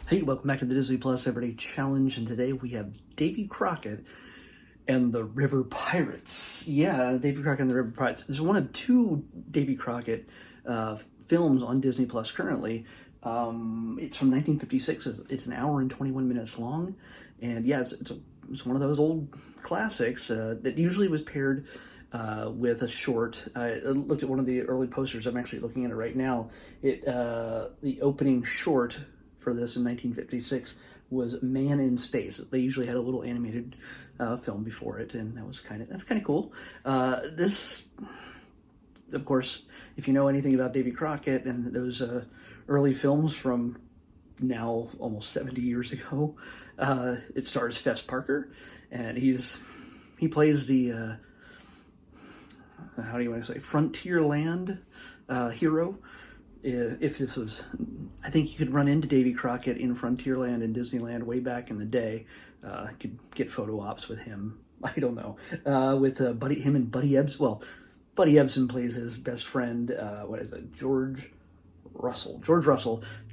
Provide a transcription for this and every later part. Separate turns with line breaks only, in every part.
Hey, welcome back to the Disney Plus Everyday Challenge, and today we have Davy Crockett and the River Pirates. Yeah, Davy Crockett and the River Pirates. It's one of two Davy Crockett films on Disney Plus currently. It's from 1956. It's an hour and 21 minutes long, and yeah, it's one of those old classics that usually was paired with a short. I looked at one of the early posters. I'm actually looking at it right now. The opening short for this in 1956 was Man in Space. They usually had a little animated film before it, and that's kind of cool. This, of course, if you know anything about Davy Crockett and those early films from now almost 70 years ago, it stars Fess Parker, and he plays the how do you want to say, Frontierland hero. If this was, I think you could run into Davy Crockett in Frontierland in Disneyland way back in the day. Could get photo ops with him. I don't know. With him and Buddy Ebsen. Well, Buddy Ebsen plays his best friend. What is it? George Russell.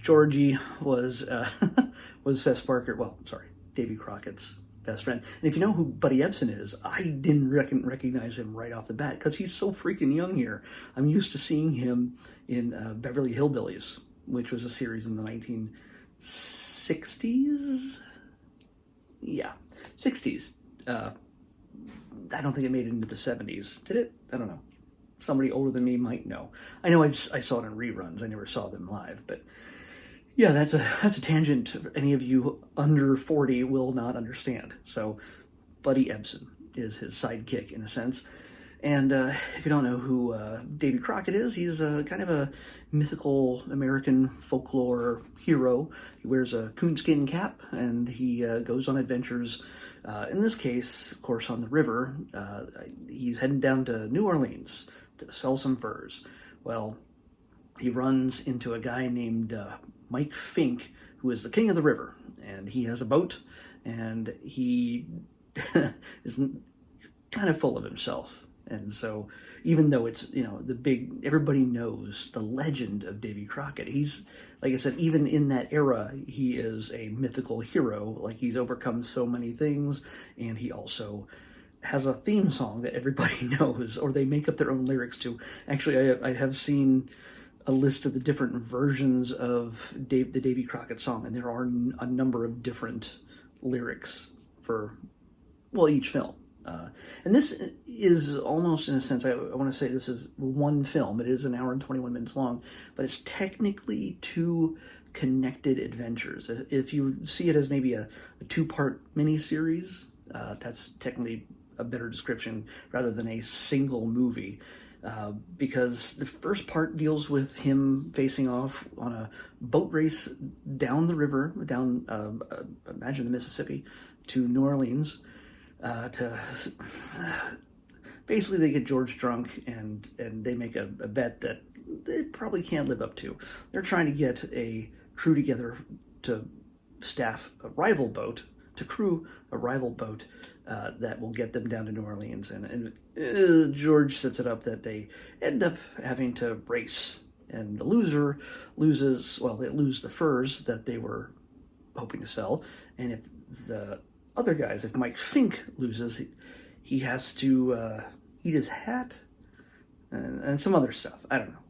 Georgie was was Fess Parker. Well, sorry, Davy Crockett's best friend. And if you know who Buddy Ebsen is, I didn't recognize him right off the bat because he's so freaking young here. I'm used to seeing him in Beverly Hillbillies, which was a series in the 1960s. Yeah, 60s. I don't think it made it into the 70s. Did it? I don't know. Somebody older than me might know. I know I saw it in reruns. I never saw them live, but yeah, that's a tangent any of you under 40 will not understand. So, Buddy Ebsen is his sidekick in a sense. And if you don't know who Davy Crockett is, he's kind of a mythical American folklore hero. He wears a coonskin cap, and he goes on adventures. In this case, of course, on the river. He's heading down to New Orleans to sell some furs. Well, he runs into a guy named Mike Fink, who is the king of the river, and he has a boat, and he is kind of full of himself. And so, even though it's, everybody knows the legend of Davy Crockett, he's, like I said, even in that era, he is a mythical hero. Like, he's overcome so many things, and he also has a theme song that everybody knows, or they make up their own lyrics to. Actually, I have seen a list of the different versions of the Davy Crockett song, and there are a number of different lyrics for, well, each film. And this is almost, in a sense, I want to say this is one film. It is an hour and 21 minutes long, but it's technically two connected adventures. If you see it as maybe a two-part miniseries, that's technically a better description rather than a single movie. Because the first part deals with him facing off on a boat race down the river, down, imagine the Mississippi, to New Orleans. Basically they get George drunk and they make a bet that they probably can't live up to. They're trying to get a crew together to crew a rival boat that will get them down to New Orleans. And George sets it up that they end up having to race, and the loser loses, well, they lose the furs that they were hoping to sell. And if the other guys, if Mike Fink loses, he has to eat his hat and some other stuff. I don't know.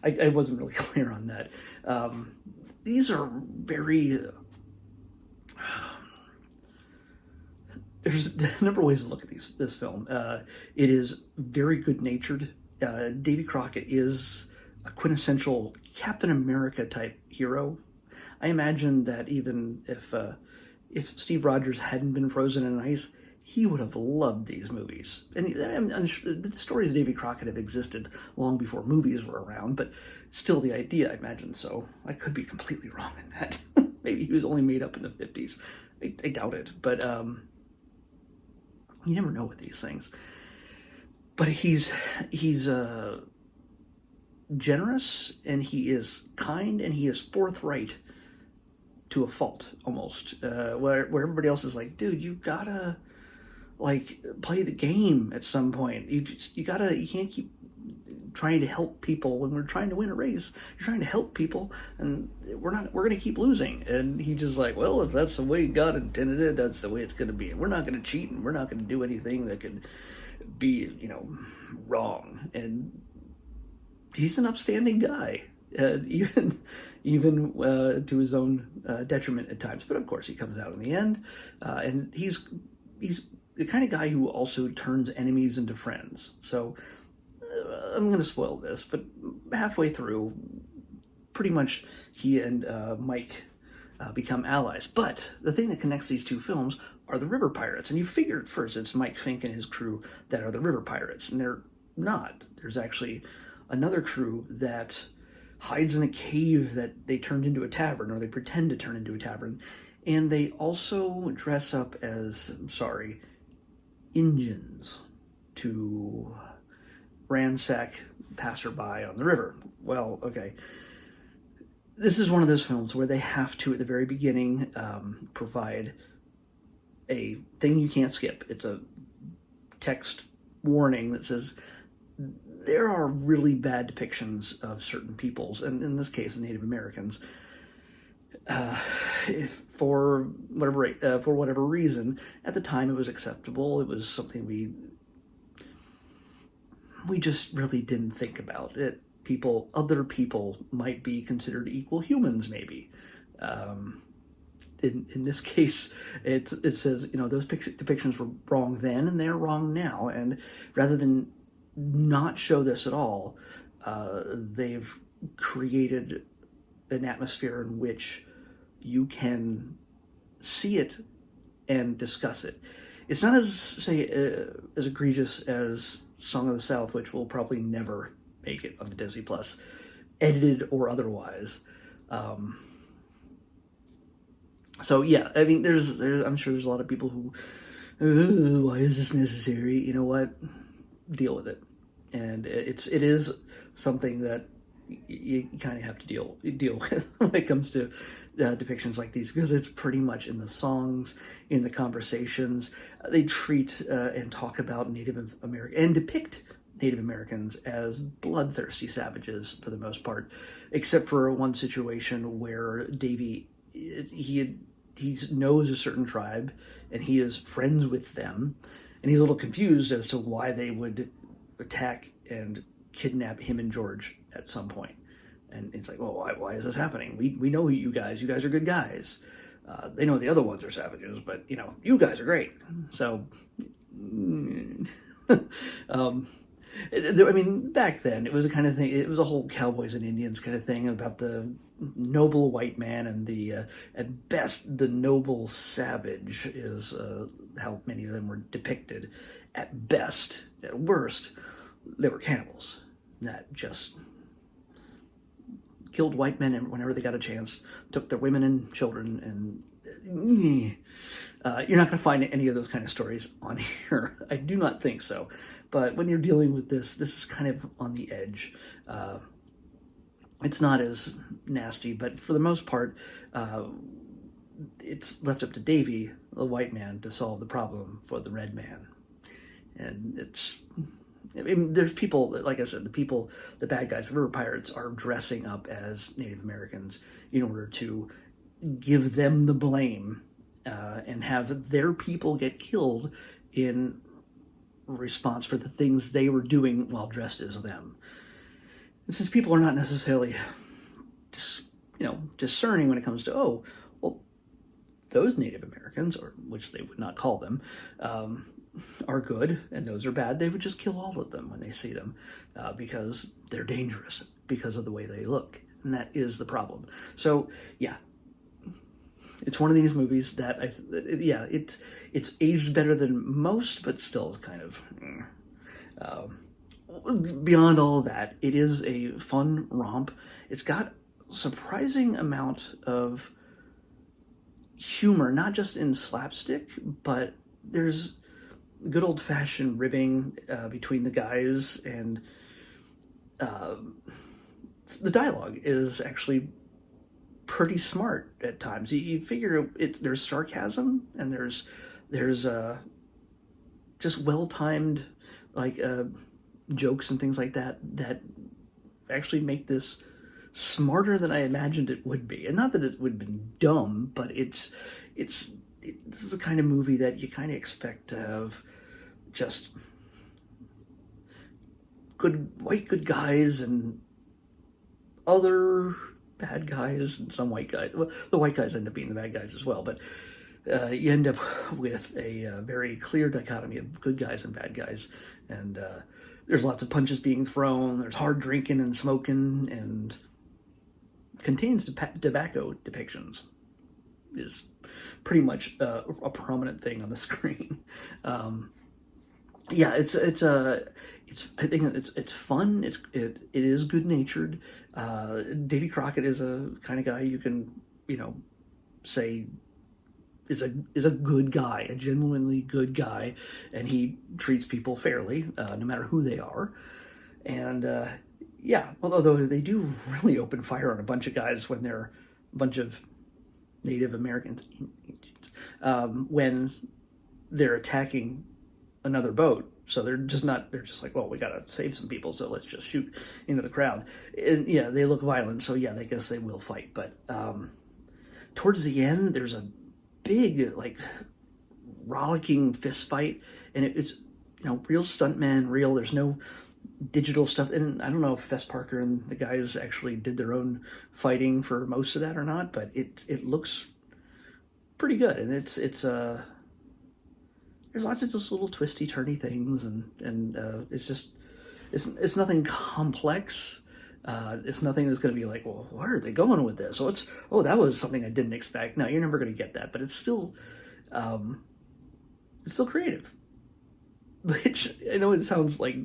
I wasn't really clear on that. These are very... There's a number of ways to look at this film. It is very good-natured. Davy Crockett is a quintessential Captain America type hero. I imagine that even if Steve Rogers hadn't been frozen in ice, he would have loved these movies. And the stories of Davy Crockett have existed long before movies were around, but still the idea, I imagine so. I could be completely wrong in that. Maybe he was only made up in the 50s. I doubt it, but you never know with these things. But he's generous, and he is kind, and he is forthright to a fault, almost. Where everybody else is like, dude, you gotta play the game at some point. You can't keep trying to help people when we're trying to win a race. You're trying to help people, and we're going to keep losing. And he's just like, well, if that's the way God intended it, that's the way it's going to be. And we're not going to cheat, and we're not going to do anything that could be, wrong. And he's an upstanding guy, even to his own detriment at times. But of course, he comes out in the end, and he's the kind of guy who also turns enemies into friends. So I'm going to spoil this, but halfway through, pretty much he and Mike become allies. But the thing that connects these two films are the river pirates. And you figure at first it's Mike Fink and his crew that are the river pirates, and they're not. There's actually another crew that hides in a cave that they turned into a tavern, or they pretend to turn into a tavern. And they also dress up as, Indians to ransack passerby on the river. Well, okay. This is one of those films where they have to, at the very beginning, provide a thing you can't skip. It's a text warning that says there are really bad depictions of certain peoples, and in this case, Native Americans. For whatever reason, at the time it was acceptable. It was something we just really didn't think about. Other people might be considered equal humans, maybe. In this case, it says, those depictions were wrong then and they're wrong now. And rather than not show this at all, they've created an atmosphere in which you can see it and discuss it. It's not as egregious as Song of the South, which will probably never make it onto Disney Plus, edited or otherwise. So yeah, I mean, I'm sure there's a lot of people who, why is this necessary? You know what? Deal with it, and it is something that you kind of have to deal with when it comes to depictions like these, because it's pretty much in the songs, in the conversations. They treat and talk about Native American and depict Native Americans as bloodthirsty savages for the most part, except for one situation where Davey, he knows a certain tribe and he is friends with them, and he's a little confused as to why they would attack and kidnap him and George at some point. And it's like, well, why is this happening? We know you guys are good guys. They know the other ones are savages, but you guys are great. So I mean, back then it was a kind of thing. It was a whole cowboys and Indians kind of thing about the noble white man and the at best the noble savage is how many of them were depicted. At best, at worst, they were cannibals that just killed white men whenever they got a chance, took their women and children, and you're not going to find any of those kind of stories on here. I do not think so. But when you're dealing with this is kind of on the edge. It's not as nasty, but for the most part, it's left up to Davy, the white man, to solve the problem for the red man. And there's people, like I said, the bad guys, the river pirates, are dressing up as Native Americans in order to give them the blame and have their people get killed in response for the things they were doing while dressed as them. And since people are not necessarily discerning when it comes to, those Native Americans, or which they would not call them, are good and those are bad, they would just kill all of them when they see them because they're dangerous because of the way they look. And that is the problem. So yeah, it's one of these movies that it's aged better than most, but still kind of beyond all of that, it is a fun romp. It's got surprising amount of humor, not just in slapstick, but there's good old-fashioned ribbing between the guys, and the dialogue is actually pretty smart at times. You figure there's sarcasm, and there's just well-timed, like jokes and things like that that actually make this smarter than I imagined it would be. And not that it would have been dumb, but this is the kind of movie that you kind of expect to have just good guys and other bad guys and some white guys. Well, the white guys end up being the bad guys as well, but you end up with a very clear dichotomy of good guys and bad guys. And there's lots of punches being thrown. There's hard drinking and smoking, and contains tobacco depictions. Is pretty much a prominent thing on the screen. Yeah, it's I think it's fun. It is good natured. Davy Crockett is a kind of guy you can say is a good guy, a genuinely good guy, and he treats people fairly, no matter who they are. And yeah, although they do really open fire on a bunch of guys when they're a bunch of Native Americans when they're attacking another boat. So they're just like, well, we gotta save some people, so let's just shoot into the crowd. And yeah, they look violent, so yeah, I guess they will fight. But towards the end, there's a big, like, rollicking fist fight, and it's real stuntmen, real. There's no digital stuff, and I don't know if Fess Parker and the guys actually did their own fighting for most of that or not, but it looks pretty good, and it's there's lots of just little twisty turny things, and it's nothing complex. It's nothing that's going to be like, well, where are they going with this? That was something I didn't expect. No, you're never going to get that, but it's still creative. Which, I know it sounds like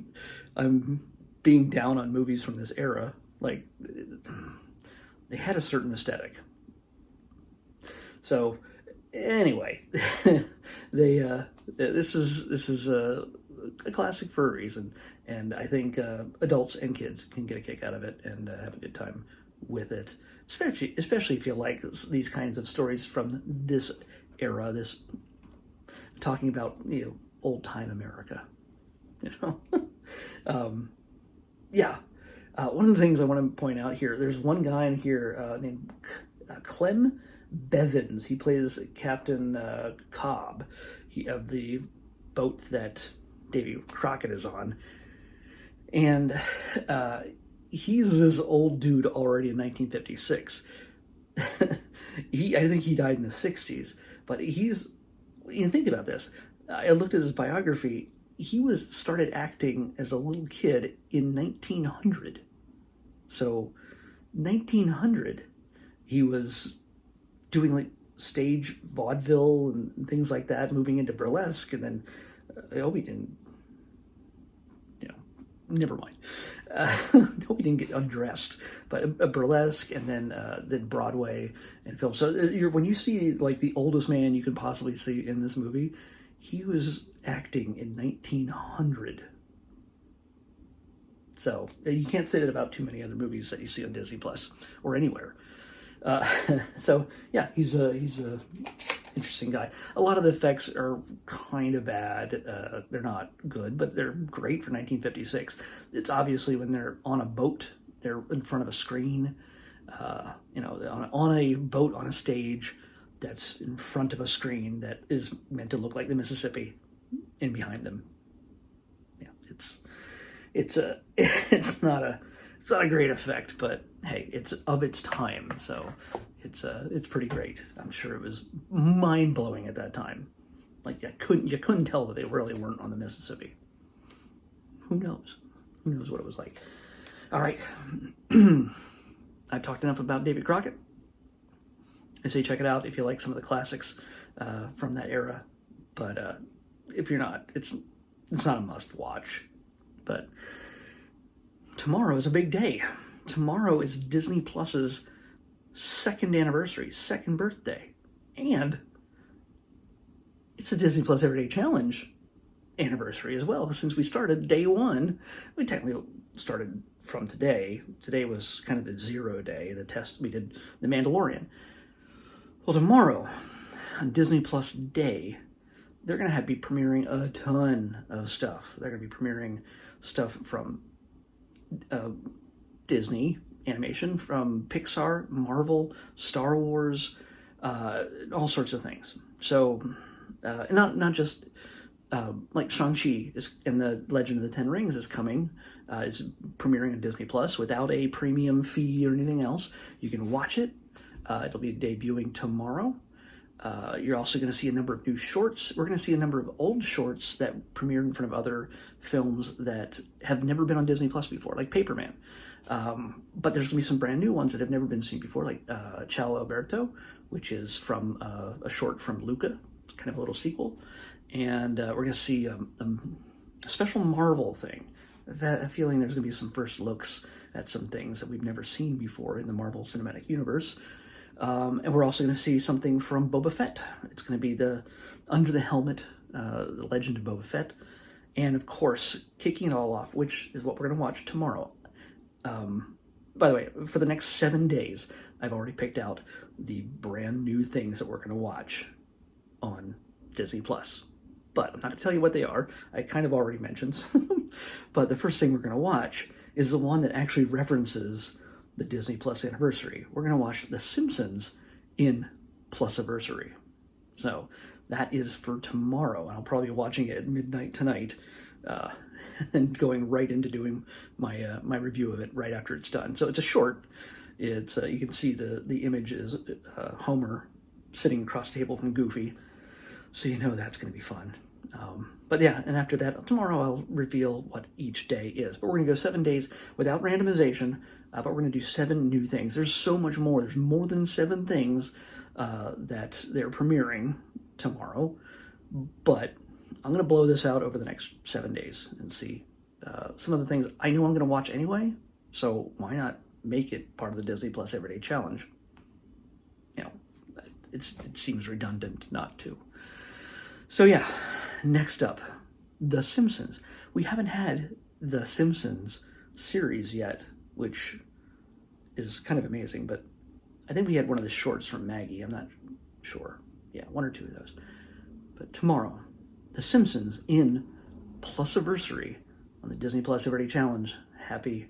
I'm being down on movies from this era. Like, they had a certain aesthetic. So, anyway, this is a classic for a reason, and I think adults and kids can get a kick out of it and have a good time with it, especially if you like these kinds of stories from this era, this talking about old time America. Yeah. One of the things I want to point out here, there's one guy in here named Clem Bevins. He plays Captain Cobb of the boat that Davy Crockett is on. And he's this old dude already in 1956. I think he died in the 60s. But think about this. I looked at his biography. He started acting as a little kid in 1900. So 1900, he was doing like stage vaudeville and things like that, moving into burlesque, and then I hope he didn't, never mind. I hope he didn't get undressed, but a burlesque, and then Broadway and film. So when you see like the oldest man you could possibly see in this movie, he was acting in 1900. So you can't say that about too many other movies that you see on Disney Plus or anywhere. So yeah, he's a interesting guy. A lot of the effects are kind of bad. They're not good, but they're great for 1956. It's obviously when they're on a boat, they're in front of a screen, on a boat on a stage that's in front of a screen that is meant to look like the Mississippi in behind them. Yeah, it's not a great effect, but hey, it's of its time, so it's pretty great. I'm sure it was mind blowing at that time. Like you couldn't tell that they really weren't on the Mississippi. Who knows? Who knows what it was like? All right, I've talked enough about Davy Crockett. I say check it out if you like some of the classics from that era. But if you're not, it's not a must watch. But tomorrow is a big day. Tomorrow is Disney Plus's second anniversary, second birthday. And it's the Disney Plus Everyday Challenge anniversary as well. Since we started day one, we technically started from today. Today was kind of the 0 day, the test we did, The Mandalorian. Well, tomorrow, on Disney Plus Day, they're going to be premiering a ton of stuff. They're going to be premiering stuff from Disney animation, from Pixar, Marvel, Star Wars, all sorts of things. So, not just like Shang-Chi and the Legend of the Ten Rings is coming. It's premiering on Disney Plus without a premium fee or anything else. You can watch it. It'll be debuting tomorrow. You're also going to see a number of new shorts. We're going to see a number of old shorts that premiered in front of other films that have never been on Disney Plus before, like Paperman. But there's going to be some brand new ones that have never been seen before, like Ciao Alberto, which is from a short from Luca, kind of a little sequel. And we're going to see a special Marvel thing. I've had a feeling there's going to be some first looks at some things that we've never seen before in the Marvel Cinematic Universe. And we're also going to see something from Boba Fett. It's going to be the Under the Helmet, the Legend of Boba Fett. And of course, kicking it all off, which is what we're going to watch tomorrow. By the way, for the next 7 days, I've already picked out the brand new things that we're going to watch on Disney Plus. But I'm not going to tell you what they are. I kind of already mentioned some. But the first thing we're going to watch is the one that actually references the Disney Plus anniversary. We're going to watch The Simpsons in Plusiversary. So that is for tomorrow. I'll probably be watching it at midnight tonight and going right into doing my review of it right after it's done. So it's a short. It's you can see the image is Homer sitting across the table from Goofy. So you know that's going to be fun. But yeah, and after that, tomorrow I'll reveal what each day is. But we're going to go 7 days without randomization, but we're going to do 7 new things. There's so much more. There's more than 7 things that they're premiering tomorrow. But I'm going to blow this out over the next 7 days and see some of the things I know I'm going to watch anyway. So why not make it part of the Disney Plus Everyday Challenge? You know, it seems redundant not to. So yeah, next up, The Simpsons. We haven't had The Simpsons series yet, which is kind of amazing, but I think we had one of the shorts from Maggie. I'm not sure. Yeah, 1 or 2 of those. But tomorrow, The Simpsons in Plusiversary on the Disney Plus Everyday Challenge. Happy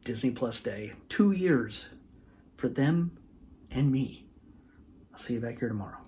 Disney Plus Day. 2 years for them and me. I'll see you back here tomorrow.